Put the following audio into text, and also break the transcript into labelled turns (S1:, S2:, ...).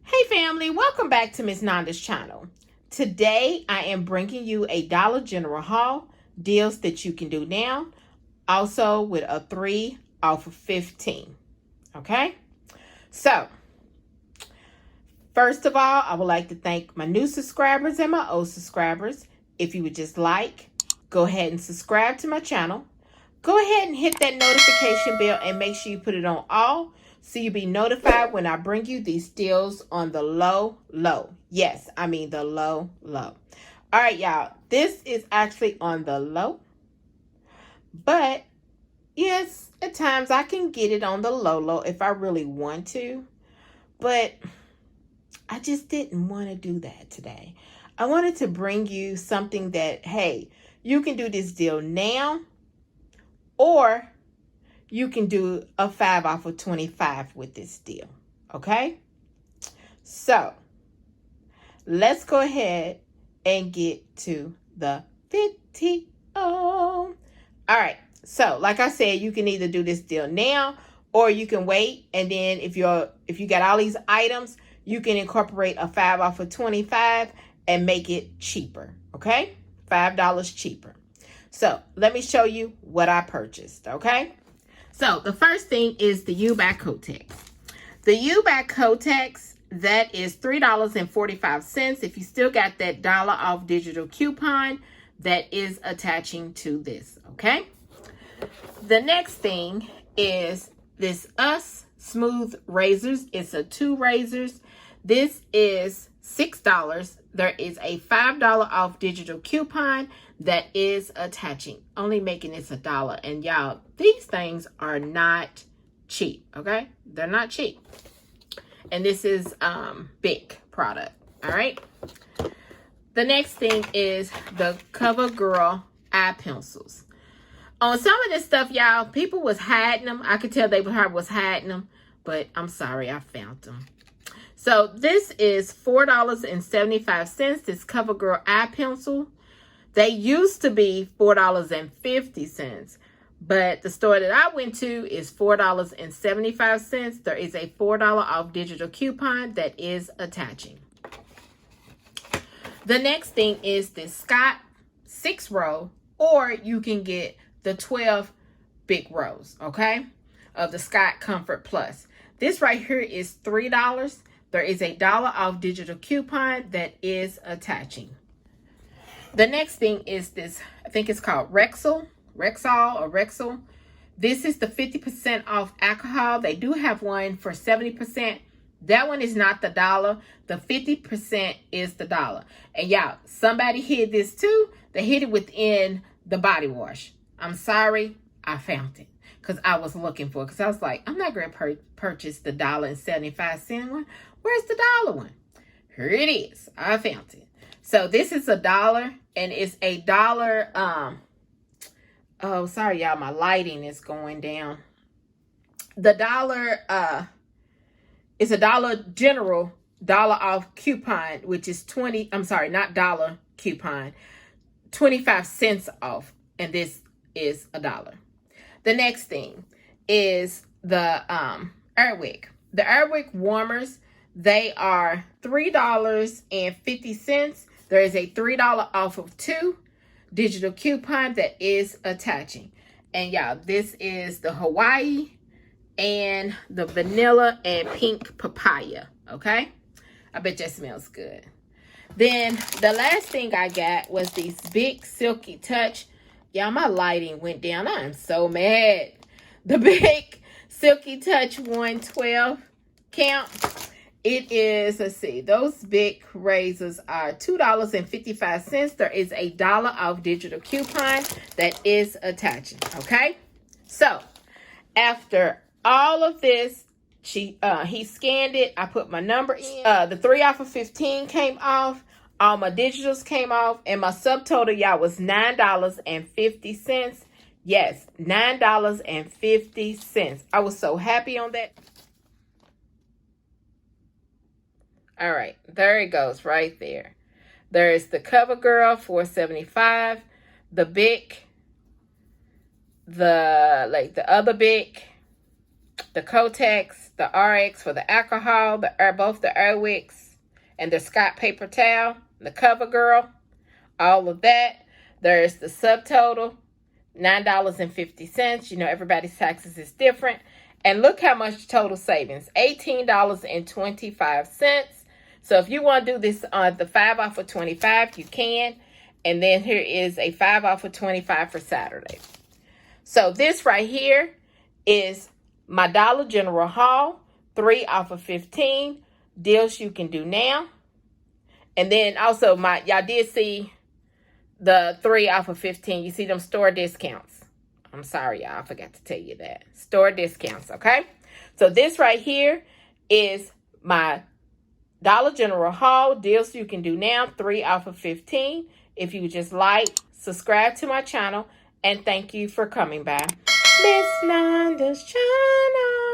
S1: Hey family, welcome back to Miss Nanda's channel. Today I am bringing you a Dollar General haul, deals that you can do now, also with a 3 off of 15. Okay, so first of all, I would like to thank my new subscribers and my old subscribers. If you would just go ahead and subscribe to my channel. Go ahead and hit that notification bell and make sure you put it on all so you'll be notified when I bring you these deals on the low. Yes, I mean the low. All right, y'all. This is actually on the low. But yes, at times I can get it on the low if I really want to. But I just didn't want to do that today. I wanted to bring you something that, hey, you can do this deal now, or you can do a 5 off of 25 with this deal. Okay? So, let's go ahead and get to the video. All right. So, like I said, you can either do this deal now or you can wait, and then if you got all these items, you can incorporate a 5 off of 25 and make it cheaper. Okay? $5 cheaper. So, let me show you what I purchased, okay? So, the first thing is the U-Back Kotex. The U-Back Kotex, that is $3.45. If you still got that $1 off digital coupon, that is attaching to this, okay? The next thing is this Us Smooth Razors. It's a 2 razors. This is $6. There is a $5 off digital coupon that is attaching, only making this $1. And y'all, these things are not cheap, okay? They're not cheap. And this is big product, all right? The next thing is the CoverGirl eye pencils. On some of this stuff, y'all, people was hiding them. I could tell they was hiding them, but I'm sorry, I found them. So this is $4.75, this CoverGirl eye pencil. They used to be $4.50, but the store that I went to is $4.75. There is a $4 off digital coupon that is attaching. The next thing is this Scott 6-row, or you can get the 12 big rows, okay, of the Scott Comfort Plus. This right here is $3. There is a $1 off digital coupon that is attaching. The next thing is this, I think it's called Rexall. This is the 50% off alcohol. They do have one for 70%. That one is not the $1. The 50% is the $1. And y'all, somebody hid this too. They hid it within the body wash. I'm sorry, I found it because I was looking for it. Because I was like, I'm not going to purchase the $1.75 one. Where's the $1 one? Here it is. I found it. So this is $1, and it's $1. Oh, sorry, y'all. My lighting is going down. The $1 is a Dollar General $1 off coupon, which is 20. I'm sorry, not dollar coupon, 25 cents off, and this is $1. The next thing is the Airwick. The Airwick warmers. They are $3.50. There is a $3 off of 2 digital coupon that is attaching. And y'all, this is the Hawaii and the vanilla and pink papaya, okay? I bet that smells good. Then the last thing I got was these big Silky Touch. Y'all, my lighting went down. I am so mad. The big Silky Touch 112 count. It is, let's see, those big razors are $2.55. There is a $1 off digital coupon that is attaching, okay? So, after all of this, he scanned it. I put my number in. The 3 off of 15 came off. All my digitals came off. And my subtotal, y'all, was $9.50. Yes, $9.50. I was so happy on that. All right, there it goes right there. There's the CoverGirl $4.75, the Bic, the other Bic, the Kotex, the RX for the alcohol, both the Airwicks, and the Scott paper towel, the CoverGirl, all of that. There's the subtotal, $9.50. You know, everybody's taxes is different. And look how much total savings, $18.25. So if you want to do this on the 5 off of 25, you can. And then here is a 5 off of 25 for Saturday. So this right here is my Dollar General haul, 3 off of 15 deals you can do now. And then also y'all did see the 3 off of 15. You see them store discounts. I'm sorry, y'all, I forgot to tell you that. Store discounts, okay? So this right here is my Dollar General haul, deals you can do now, 3 off of 15. If you just like, subscribe to my channel, and thank you for coming by Miss Nanda's channel.